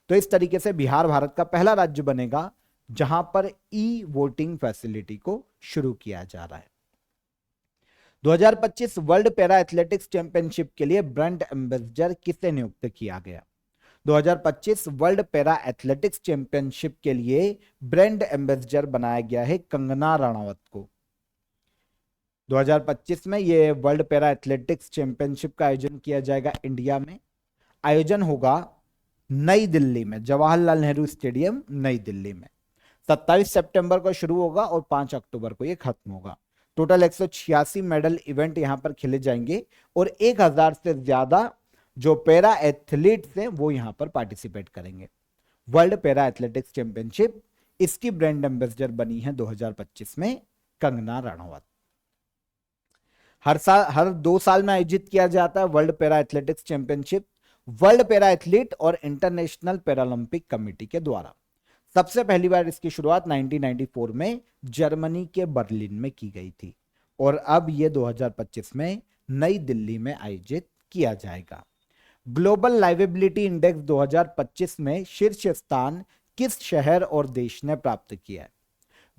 तो इस तरीके से बिहार भारत का पहला राज्य बनेगा जहां पर ई वोटिंग फैसिलिटी को शुरू किया जा रहा है। 2025 वर्ल्ड पैरा एथलेटिक्स चैंपियनशिप के लिए ब्रांड एम्बेसडर किसे नियुक्त किया गया? 2025 वर्ल्ड पैरा एथलेटिक्स चैंपियनशिप के लिए ब्रांड एम्बेसडर बनाया गया है कंगना रणावत को। 2025 में यह वर्ल्ड पैरा एथलेटिक्स चैंपियनशिप का आयोजन किया जाएगा इंडिया में। आयोजन होगा नई दिल्ली में, जवाहरलाल नेहरू स्टेडियम नई दिल्ली में। 27 सितंबर को शुरू होगा और 5 अक्टूबर को यह खत्म होगा। टोटल 186 मेडल इवेंट यहां पर खेले जाएंगे और 1000 से ज्यादा जो पैरा एथलीट्स हैं वो यहां पर पार्टिसिपेट करेंगे। वर्ल्ड पैरा एथलेटिक्स चैंपियनशिप, इसकी ब्रांड एम्बेसडर बनी है 2025 में कंगना रणावत। हर 2 साल में आयोजित किया जाता है world para athletics championship world para athlete और इंटरनेशनल पैरालंपिक कमेटी के द्वारा। सबसे पहली बार इसकी शुरुआत 1994 में जर्मनी के बर्लिन में की गई थी, और अब यह 2025 में नई दिल्ली में आयोजित किया जाएगा। ग्लोबल लाइवेबिलिटी इंडेक्स 2025 में शीर्ष स्थान किस शहर और देश ने प्राप्त किया है?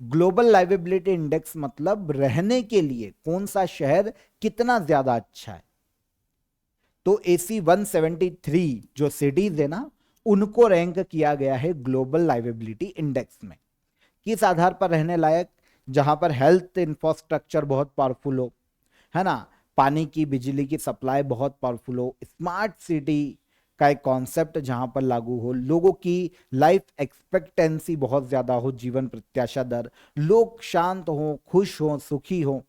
ग्लोबल लाइवेबिलिटी इंडेक्स मतलब रहने के लिए कौन सा शहर कितना ज्यादा अच्छा है। तो AC 173 जो सिटीज है ना, उनको रैंक किया गया है ग्लोबल लाइवेबिलिटी इंडेक्स में। किस आधार पर रहने लायक? जहां पर हेल्थ इंफ्रास्ट्रक्चर बहुत पावरफुल हो, है ना, पानी की बिजली की सप्लाई बहुत पावरफुल हो, स्मार्ट सिटी, का एक कॉन्सेप्ट जहां पर लागू हो, लोगों की लाइफ एक्सपेक्टेंसी बहुत ज्यादा हो, जीवन प्रत्याशा दर, लोग शांत हो, खुश हो, सुखी हो,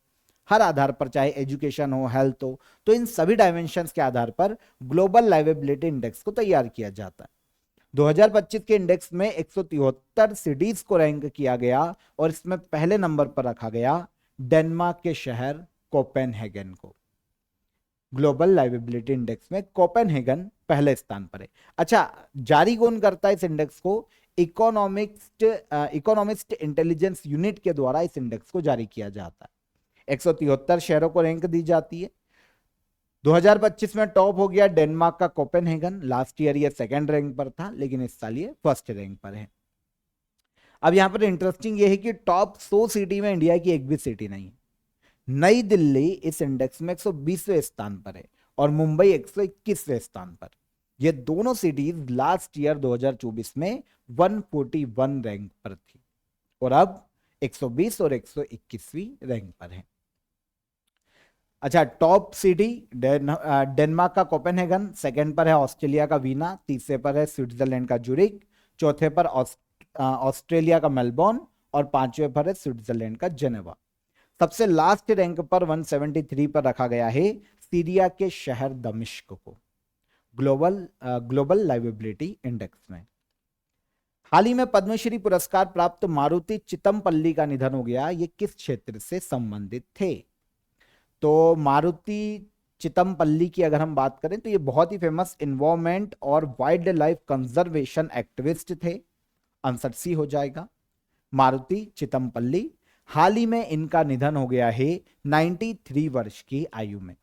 हर आधार पर, चाहे एजुकेशन हो, हेल्थ हो। तो इन सभी डायमेंशंस के आधार पर ग्लोबल लाइवेबिलिटी इंडेक्स को तैयार किया जाता है। 2025 के इंडेक्स में 173 सिटीज को रैंक किया गया और इसमें पहले नंबर पर रखा गया डेनमार्क के शहर कोपेनहेगन को। ग्लोबल लाइवेबिलिटी इंडेक्स में कोपेनहेगन पहले स्थान पर है। अच्छा, जारी कौन करता है इस इंडेक्स को? इकोनॉमिस्ट इंटेलिजेंस यूनिट के द्वारा इस इंडेक्स को जारी किया जाता है। 173 शहरों को रैंक दी जाती है। 2025 में टॉप हो गया डेनमार्क का कोपेनहेगन। लास्ट ईयर ये सेकंड रैंक पर था, लेकिन इस साल ये फर्स्ट रैंक पर है। अब यहां पर इंटरेस्टिंग ये है कि टॉप 100 सिटी में इंडिया की एक भी सिटी नहीं है। नई दिल्ली इस इंडेक्स में 120वें स्थान पर है और मुंबई 121वें स्थान पर। ये दोनों सिटीज लास्ट ईयर 2024 में 141 रैंक पर थी और अब 120 और 121वीं रैंक पर है। अच्छा, टॉप सिटी डेनमार्क का कोपेनहेगन, सेकंड पर है ऑस्ट्रेलिया का वीना, तीसरे पर है स्विट्जरलैंड का ज्यूरिख, चौथे पर ऑस्ट्रेलिया का मेलबोर्न और पांचवें पर है स्विट्जरलैंड का जेनेवा। सबसे लास्ट रैंक पर 173 पर रखा गया है सीरिया के शहर दमिश्क को ग्लोबल लाइवेबिलिटी इंडेक्स में। हाल ही में पद्मश्री पुरस्कार प्राप्त मारुति चितमपल्ली का निधन हो गया। ये किस क्षेत्र से संबंधित थे? तो मारुति चितमपल्ली की अगर हम बात करें तो ये बहुत ही फेमस इन्वायरमेंट और वाइल्ड लाइफ कंजर्वेशन एक्टिविस्ट थे। आंसर सी हो जाएगा, मारुति चितमपल्ली। हाल ही में इनका निधन हो गया है 93 वर्ष की आयु में।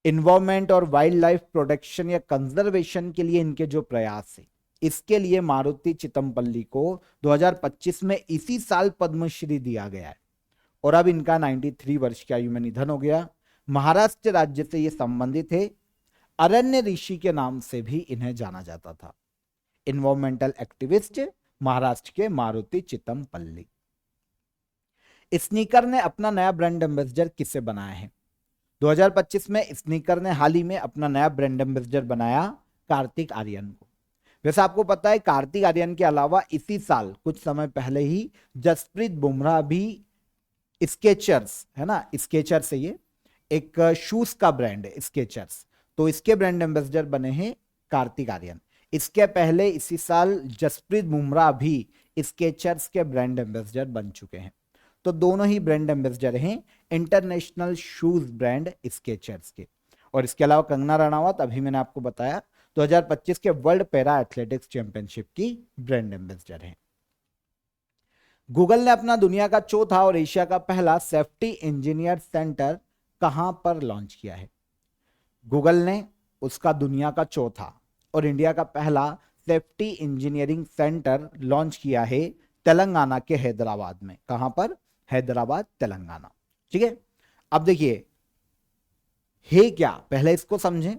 इन्वायरमेंट और वाइल्ड लाइफ प्रोटेक्शन या कंजर्वेशन के लिए इनके जो प्रयास है, इसके लिए मारुति चितमपल्ली को 2025 में इसी साल पद्मश्री दिया गया है और अब इनका 93 वर्ष की आयु में निधन हो गया। महाराष्ट्र राज्य से ये संबंधित है। अरण्य ऋषि के नाम से भी इन्हें जाना जाता था। इन्वायरमेंटल एक्टिविस्ट महाराष्ट्र के मारुति चितमपल्ली। स्नीकर ने अपना नया ब्रांड एम्बेसडर किसे बनाया है? 2025 में स्नीकर ने हाल ही में अपना नया ब्रांड एम्बेसडर बनाया कार्तिक आर्यन को। वैसे आपको पता है कार्तिक आर्यन के अलावा इसी साल कुछ समय पहले ही जसप्रीत बुमराह भी स्केचर्स, है ना, स्केचर से ये एक शूज का ब्रांड है स्केचर्स, तो इसके ब्रांड एम्बेसडर बने हैं कार्तिक आर्यन। इसके पहले इसी साल जसप्रीत बुमराह भी स्केचर्स के ब्रांड एम्बेसडर बन चुके हैं। तो दोनों ही ब्रांड एम्बेसडर हैं इंटरनेशनल शूज ब्रांड स्केचर्स के। और इसके अलावा कंगना रनावत, अभी मैंने आपको बताया, 2025 के वर्ल्ड पैरा एथलेटिक्स चैंपियनशिप की ब्रांड एम्बेसडर हैं। गूगल ने अपना दुनिया का चौथा और एशिया का पहला सेफ्टी इंजीनियर सेंटर कहां पर लॉन्च किया है? गूगल ने उसका दुनिया का चौथा और इंडिया का पहला सेफ्टी इंजीनियरिंग सेंटर लॉन्च किया है तेलंगाना के हैदराबाद में। कहां पर? हैदराबाद, तेलंगाना। ठीक है, अब देखिए है क्या, पहले इसको समझें।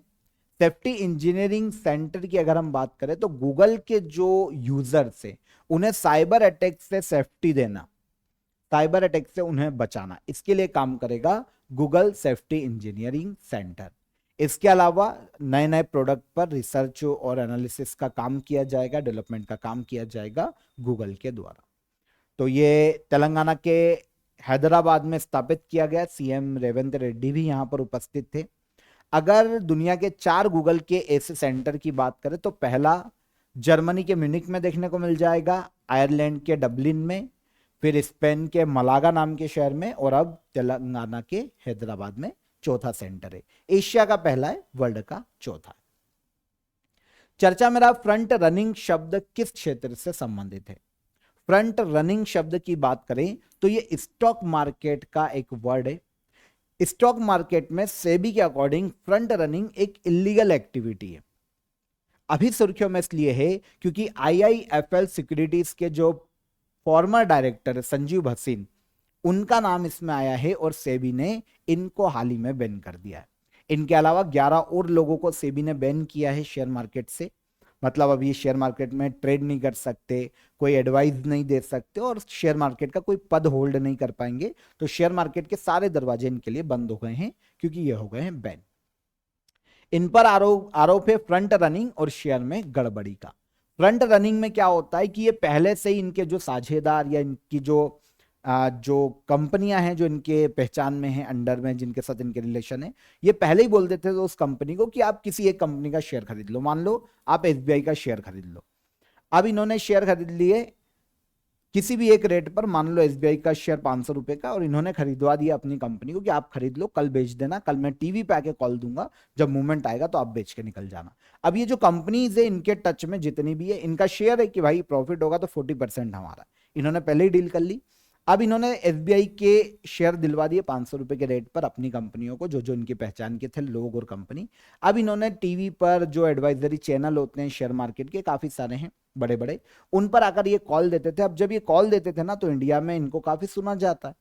सेफ्टी इंजीनियरिंग सेंटर की अगर हम बात करें तो गूगल के जो यूजर्स है उन्हें साइबर अटैक से सेफ्टी देना, साइबर अटैक से उन्हें बचाना, इसके लिए काम करेगा गूगल सेफ्टी इंजीनियरिंग सेंटर। इसके अलावा नए नए प्रोडक्ट पर रिसर्च और एनालिसिस का काम किया जाएगा, डेवलपमेंट का काम किया जाएगा गूगल के द्वारा। तो ये तेलंगाना के हैदराबाद में स्थापित किया गया। सीएम रेवंत रेड्डी भी यहां पर उपस्थित थे। अगर दुनिया के 4 गूगल के ऐसे सेंटर की बात करें तो पहला जर्मनी के म्यूनिक में देखने को मिल जाएगा, आयरलैंड के डबलिन में, फिर स्पेन के मलागा नाम के शहर में और अब तेलंगाना के हैदराबाद में चौथा सेंटर है। एशिया का पहला है, वर्ल्ड का चौथा है। चर्चा में रहा फ्रंट रनिंग शब्द किस क्षेत्र से संबंधित है? फ्रंट रनिंग शब्द की बात करें तो ये स्टॉक मार्केट का एक वर्ड है। स्टॉक मार्केट में सेबी के अकॉर्डिंग फ्रंट रनिंग एक इलीगल एक्टिविटी है। अभी सुर्खियों में इसलिए है क्योंकि आईआईएफएल सिक्योरिटीज के जो फॉर्मर डायरेक्टर संजीव भसीन, उनका नाम इसमें आया है और सेबी ने इनको हाल ही में बैन कर दिया है। इनके अलावा 11 और लोगों को सेबी ने बैन किया है शेयर मार्केट से। मतलब अब ये शेयर मार्केट में ट्रेड नहीं कर सकते, कोई एडवाइस नहीं दे सकते और शेयर मार्केट का कोई पद होल्ड नहीं कर पाएंगे। तो शेयर मार्केट के सारे दरवाजे इनके लिए बंद हो गए हैं क्योंकि ये हो गए हैं बैन। इन पर आरोप है फ्रंट रनिंग और शेयर में गड़बड़ी का। फ्रंट रनिंग में क्या होता है कि ये पहले से ही इनके जो साझेदार या इनकी जो कंपनियां हैं जो इनके पहचान में हैं, अंडर में, जिनके साथ इनके रिलेशन है, ये पहले ही बोल देते थे उस कंपनी को कि आप किसी एक कंपनी का शेयर खरीद लो। मान लो आप एसबीआई का शेयर खरीद लो। अब इन्होंने शेयर खरीद लिए किसी भी एक रेट पर, मान लो एसबीआई का शेयर 500 रुपए का, और इन्होंने खरीदवा दिया अपनी कंपनी को कि आप खरीद लो, कल बेच देना, कल मैं टीवी पे आके कॉल दूंगा, जब मूवमेंट आएगा तो आप बेच के निकल जाना। अब ये जो कंपनीज है इनके टच में जितनी भी है, इनका शेयर है कि भाई प्रॉफिट होगा तो 40% हमारा, इन्होंने पहले ही डील कर ली। अब इन्होंने एसबीआई के शेयर दिलवा दिए 500 रुपए के रेट पर अपनी कंपनियों को, जो जो इनकी पहचान के थे लोग और कंपनी। अब इन्होंने टीवी पर जो एडवाइजरी चैनल होते हैं शेयर मार्केट के, काफी सारे हैं बड़े बड़े, उन पर आकर ये कॉल देते थे। अब जब ये कॉल देते थे ना तो इंडिया में इनको काफी सुना जाता है,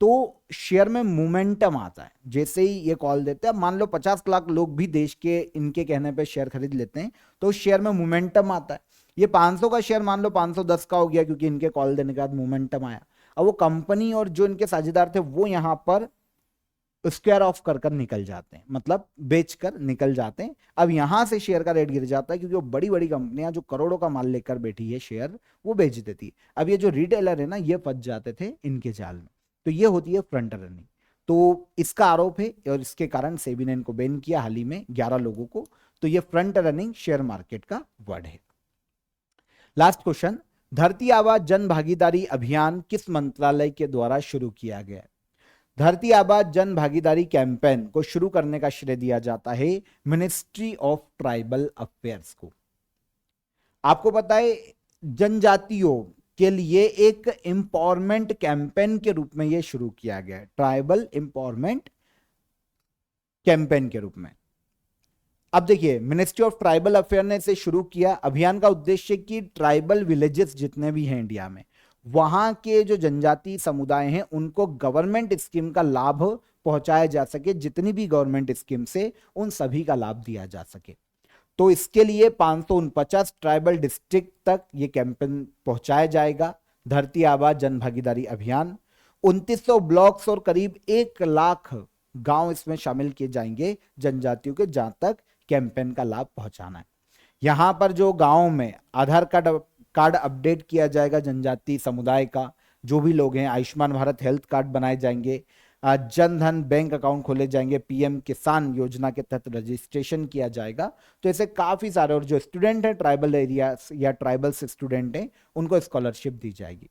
तो शेयर में मोमेंटम आता है जैसे ही ये कॉल देते हैं। अब मान लो 50 लाख लोग भी देश के इनके कहने पे शेयर खरीद लेते हैं तो शेयर में मोमेंटम आता है। ये 500 का शेयर मान लो 510 का हो गया क्योंकि इनके कॉल देने के बाद मोमेंटम आया। अब वो कंपनी और जो इनके साझेदार थे वो यहां पर स्क्वायर ऑफ कर कर निकल जाते हैं, मतलब बेच कर निकल जाते हैं। अब यहां से शेयर का रेट गिर जाता है क्योंकि वो बड़ी बड़ी कंपनियां जो करोड़ों का माल लेकर बैठी है शेयर, वो बेच देती है। अब ये जो रिटेलर है ना, ये फंस जाते थे इनके जाल में। तो ये होती है फ्रंट रनिंग। तो इसका आरोप है और इसके कारण सेबी ने इनको बैन किया हाल ही में 11 लोगों को। तो ये फ्रंट रनिंग शेयर मार्केट का वर्ड है। लास्ट क्वेश्चन, धरती आबा जन भागीदारी अभियान किस मंत्रालय के द्वारा शुरू किया गया? धरती आबा जन भागीदारी कैंपेन को शुरू करने का श्रेय दिया जाता है मिनिस्ट्री ऑफ ट्राइबल अफेयर्स को। आपको पता है जनजातियों के लिए एक एम्पावरमेंट कैंपेन के रूप में यह शुरू किया गया है, ट्राइबल एम्पावरमेंट कैंपेन के रूप में। अब देखिए, मिनिस्ट्री ऑफ ट्राइबल अफेयर ने इसे शुरू किया। अभियान का उद्देश्य कि ट्राइबल विलेजेस जितने भी हैं इंडिया में, वहां के जो जनजातीय समुदाय हैं उनको गवर्नमेंट स्कीम का लाभ पहुंचाया जा सके, जितनी भी गवर्नमेंट स्कीम से उन सभी का लाभ दिया जा सके। तो इसके लिए 549 ट्राइबल डिस्ट्रिक्ट तक ये कैंपेन पहुंचाया जाएगा, धरती आबा जन भागीदारी अभियान। 2900 ब्लॉक्स और करीब 1 लाख गांव इसमें शामिल किए जाएंगे जनजातियों के, जहां तक कैंपेन का लाभ पहुंचाना है। यहां पर जो गांव में आधार कार्ड अपडेट किया जाएगा जनजाति समुदाय का, जो भी लोग हैं, आयुष्मान भारत हेल्थ कार्ड बनाए जाएंगे, जन धन बैंक अकाउंट खोले जाएंगे, पीएम किसान योजना के तहत रजिस्ट्रेशन किया जाएगा। तो ऐसे काफी सारे, और जो स्टूडेंट है ट्राइबल एरिया या ट्राइबल से स्टूडेंट हैं उनको स्कॉलरशिप दी जाएगी।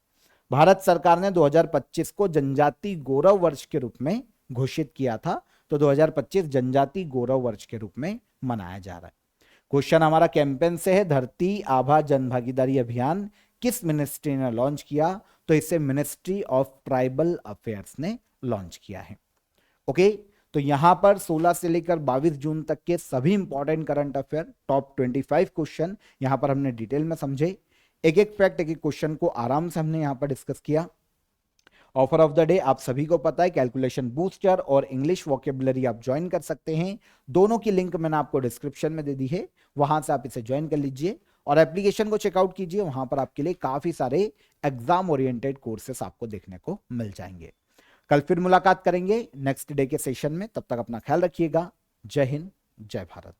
भारत सरकार ने 2025 को जनजाति गौरव वर्ष के रूप में घोषित किया था, तो 2025 जनजाति गौरव वर्ष के रूप में मनाया जा रहा है। क्वेश्चन हमारा कैंपेन से है, धरती आबा जन भागीदारी अभियान किस मिनिस्ट्री ने लॉन्च किया? तो इसे मिनिस्ट्री ऑफ ट्राइबल अफेयर्स ने लॉन्च किया है। ओके, तो यहां पर 16 से लेकर 22 जून तक के सभी important current affair, top 25 question यहां पर हमने डिटेल में समझे। एक एक फैक्ट, एक एक क्वेश्चन को आराम से हमने यहां पर डिस्कस किया। ऑफर ऑफ द डे आप सभी को पता है, कैलकुलेशन बूस्टर और इंग्लिश वोकेबुलरी आप ज्वाइन कर सकते हैं। दोनों की लिंक मैंने आपको डिस्क्रिप्शन में दे दी है, वहां से आप इसे ज्वाइन कर लीजिए और एप्लीकेशन को चेकआउट कीजिए। वहां पर आपके लिए काफी सारे एग्जाम ओरिएंटेड कोर्सेस आपको देखने को मिल जाएंगे। कल फिर मुलाकात करेंगे नेक्स्ट डे के सेशन में, तब तक अपना ख्याल रखिएगा। जय हिंद, जय भारत।